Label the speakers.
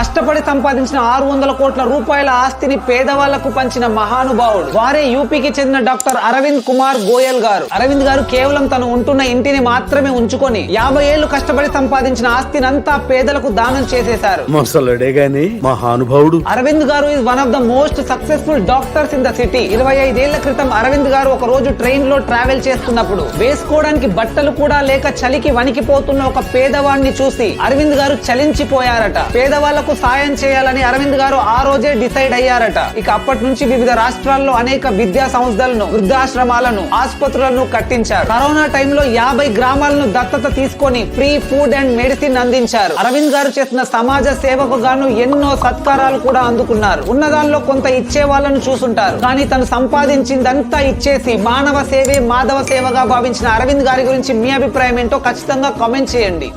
Speaker 1: కష్టపడి సంపాదించిన 600 కోట్ల రూపాయల ఆస్తిని పేదవాళ్లకు పంచిన మహానుభావుడు. వారే యూపీకి చెందిన డాక్టర్ అరవింద్ కుమార్ గోయల్ గారు. అరవింద్ గారు కేవలం తను ఉంటున్న ఇంటిని మాత్రమే ఉంచుకొని 50 ఏళ్లు కష్టపడి సంపాదించిన ఆస్తినంతా పేదలకు దానం చేసేశారు.
Speaker 2: మహానుభావుడు.
Speaker 1: అరవింద్ గారు is one of the most successful doctors in the city. 25 ఏళ్ల క్రితం అరవింద్ గారు ఒక రోజు ట్రైన్ లో ట్రావెల్ చేస్తున్నప్పుడు వేసుకోవడానికి బట్టలు కూడా లేక చలికి వణికిపోతున్న ఒక పేదవాడిని చూసి అరవింద్ గారు చలించిపోయారట. పేదవాళ్లకు సాయం చేయాలని అరవింద్ గారు ఆ రోజే డిసైడ్ అయ్యారట. ఇక అప్పటి నుంచి వివిధ రాష్ట్రాల్లో అనేక విద్యా సంస్థలను, వృద్ధాశ్రమాలను, ఆసుపత్రులను కట్టించారు. కరోనా టైంలో 50 గ్రామాలను దత్తత తీసుకొని ఫ్రీ ఫుడ్ అండ్ మెడిసిన్ అందించారు. అరవింద్ గారు చేసిన సమాజ సేవకు గాను ఎన్నో సత్కారాలు కూడా అందుకున్నారు. ఉన్నదానిలో కొంత ఇచ్చే వాళ్ళను చూసుంటారు, కానీ తను సంపాదించిందంతా ఇచ్చేసి మానవ సేవే మాధవ సేవగా భావించిన అరవింద్ గారి గురించి మీ అభిప్రాయం ఏంటో ఖచ్చితంగా కామెంట్ చేయండి.